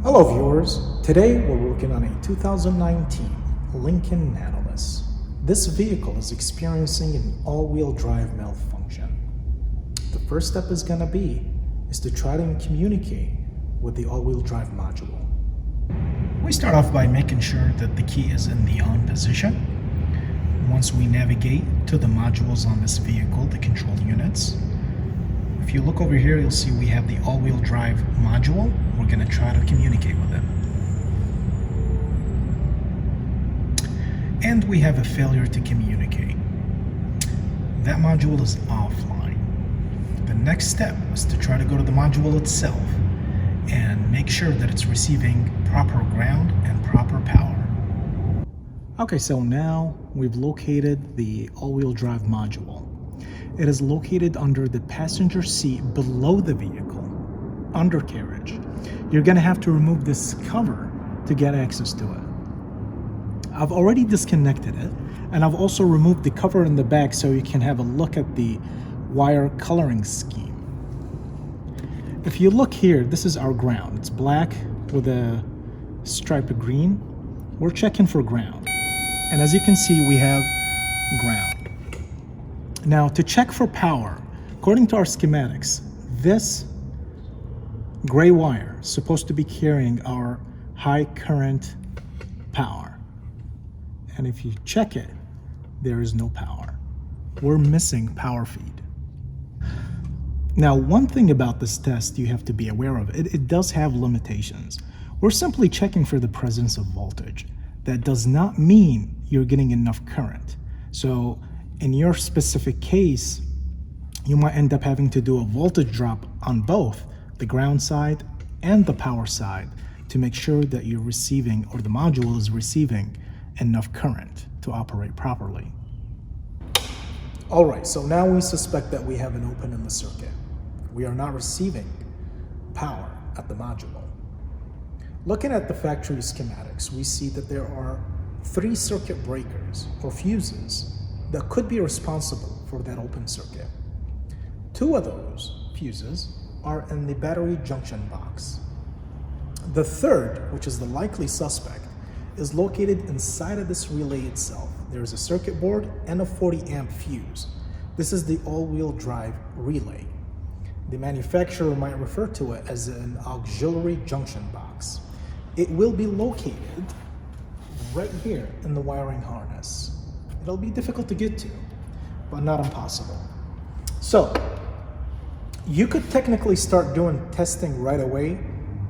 Hello viewers, today we're working on a 2019 Lincoln Nautilus. This vehicle is experiencing an all-wheel drive malfunction. The first step is to try to communicate with the all-wheel drive module. We start off by making sure that the key is in the on position. Once we navigate to the modules on this vehicle, the control units, if you look over here, you'll see we have the all-wheel drive module. We're going to try to communicate with it. And we have a failure to communicate. That module is offline. The next step is to try to go to the module itself and make sure that it's receiving proper ground and proper power. Okay, so now we've located the all-wheel drive module. It is located under the passenger seat below the vehicle, undercarriage. You're going to have to remove this cover to get access to it. I've already disconnected it, and I've also removed the cover in the back so you can have a look at the wire coloring scheme. If you look here, this is our ground. It's black with a stripe of green. We're checking for ground. And as you can see, we have ground. Now, to check for power, according to our schematics, this gray wire is supposed to be carrying our high current power. And if you check it, there is no power. We're missing power feed. Now, one thing about this test you have to be aware of, it does have limitations. We're simply checking for the presence of voltage. That does not mean you're getting enough current. So in your specific case, you might end up having to do a voltage drop on both the ground side and the power side to make sure that you're receiving, or the module is receiving, enough current to operate properly. All right, so now we suspect that we have an open in the circuit. We are not receiving power at the module. Looking at the factory schematics, we see that there are 3 circuit breakers or fuses that could be responsible for that open circuit. 2 of those fuses are in the battery junction box. The third, which is the likely suspect, is located inside of this relay itself. There is a circuit board and a 40 amp fuse. This is the all-wheel drive relay. The manufacturer might refer to it as an auxiliary junction box. It will be located right here in the wiring harness. It'll be difficult to get to, but not impossible. So, you could technically start doing testing right away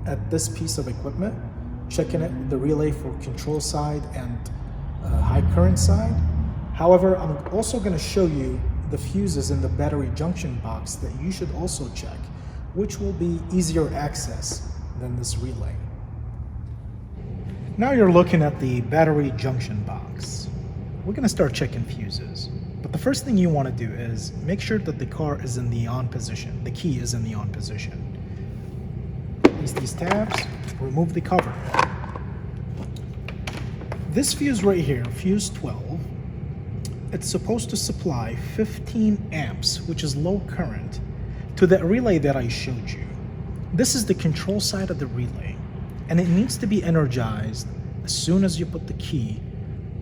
at this piece of equipment, checking it, the relay for control side and high current side. However, I'm also going to show you the fuses in the battery junction box that you should also check, which will be easier access than this relay. Now you're looking at the battery junction box. We're going to start checking fuses. But the first thing you want to do is make sure that the car is in the on position. The key is in the on position. Release these tabs, remove the cover. This fuse right here, fuse 12, it's supposed to supply 15 amps, which is low current, to that relay that I showed you. This is the control side of the relay, and it needs to be energized as soon as you put the key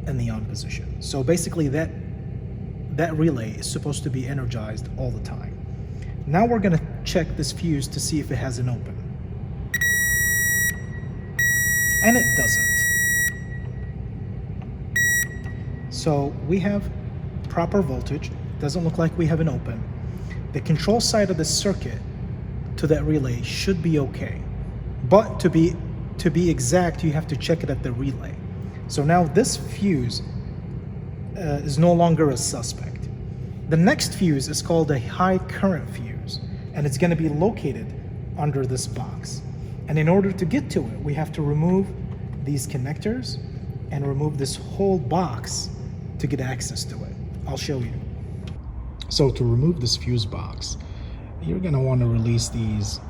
in the on position. So basically that relay is supposed to be energized all the time. Now we're going to check this fuse to see if it has an open. And it doesn't. So we have proper voltage. Doesn't look like we have an open. The control side of the circuit to that relay should be okay. But to be exact, you have to check it at the relay. So now this fuse is no longer a suspect. The next fuse is called a high current fuse, and it's going to be located under this box. And in order to get to it, we have to remove these connectors and remove this whole box to get access to it. I'll show you. So to remove this fuse box, you're going to want to release these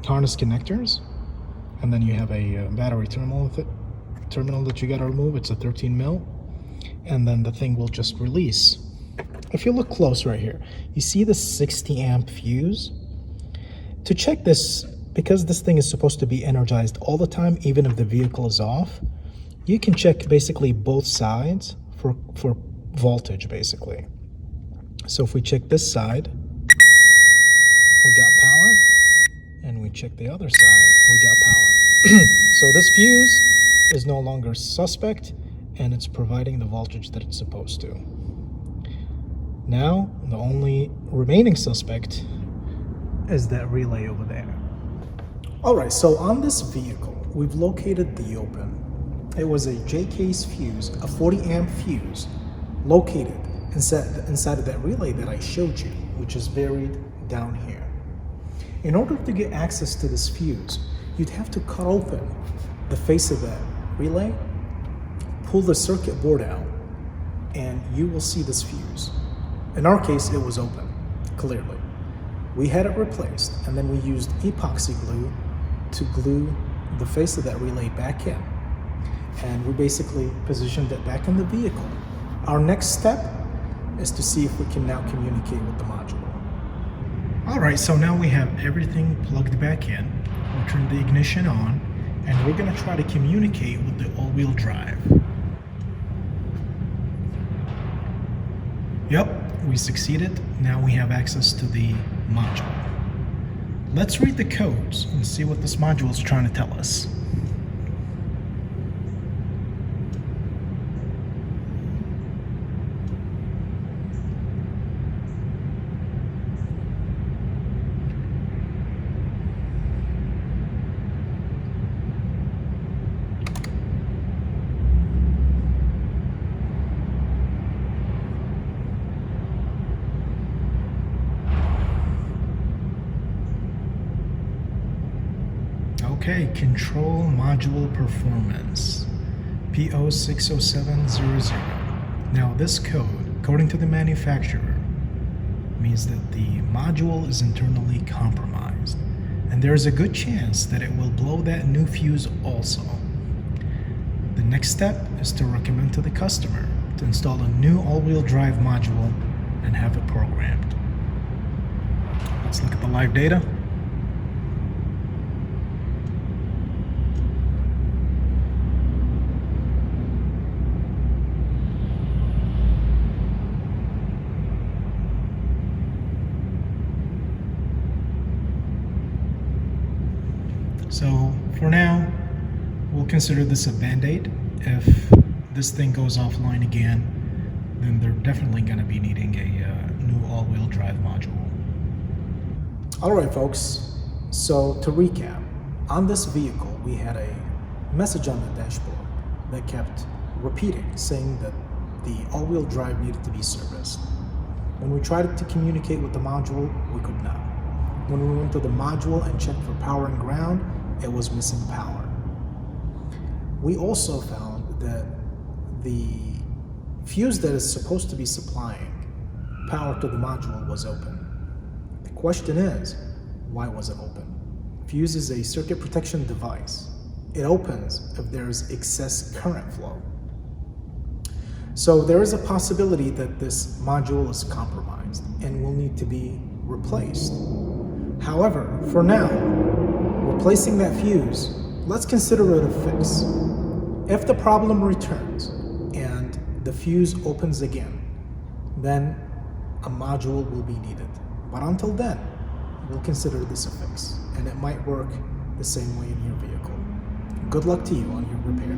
harness connectors, and then you have a battery terminal that you got to remove. It's a 13 mil, and then the thing will just release. If you look close right here, you see the 60 amp fuse. To check this because this thing is supposed to be energized all the time, even if the vehicle is off, you can check basically both sides for voltage, basically. So if we check this side, we got power, and we check the other side, we got power. So this fuse is no longer suspect, and it's providing the voltage that it's supposed to. Now, the only remaining suspect is that relay over there. All right, so on this vehicle, we've located the open. It was a J-case fuse, a 40 amp fuse, located inside of that relay that I showed you, which is buried down here. In order to get access to this fuse, you'd have to cut open the face of that relay, pull the circuit board out, and you will see this fuse. In our case, it was open, clearly. We had it replaced, and then we used epoxy glue to glue the face of that relay back in. And we basically positioned it back in the vehicle. Our next step is to see if we can now communicate with the module. All right, so now we have everything plugged back in. We'll turn the ignition on, and we're gonna try to communicate with the all-wheel drive. Yep, we succeeded. Now we have access to the module. Let's read the codes and see what this module is trying to tell us. Okay, control module performance, P060700. Now this code, according to the manufacturer, means that the module is internally compromised, and there is a good chance that it will blow that new fuse also. The next step is to recommend to the customer to install a new all-wheel drive module and have it programmed. Let's look at the live data. So for now, we'll consider this a band-aid. If this thing goes offline again, then they're definitely going to be needing a new all-wheel drive module. All right, folks. So to recap, on this vehicle, we had a message on the dashboard that kept repeating, saying that the all-wheel drive needed to be serviced. When we tried to communicate with the module, we could not. When we went to the module and checked for power and ground, it was missing power. We also found that the fuse that is supposed to be supplying power to the module was open. The question is, why was it open? Fuse is a circuit protection device. It opens if there's excess current flow. So there is a possibility that this module is compromised and will need to be replaced. However, for now, replacing that fuse, let's consider it a fix. If the problem returns and the fuse opens again, then a module will be needed. But until then, we'll consider this a fix, and it might work the same way in your vehicle. Good luck to you on your repair.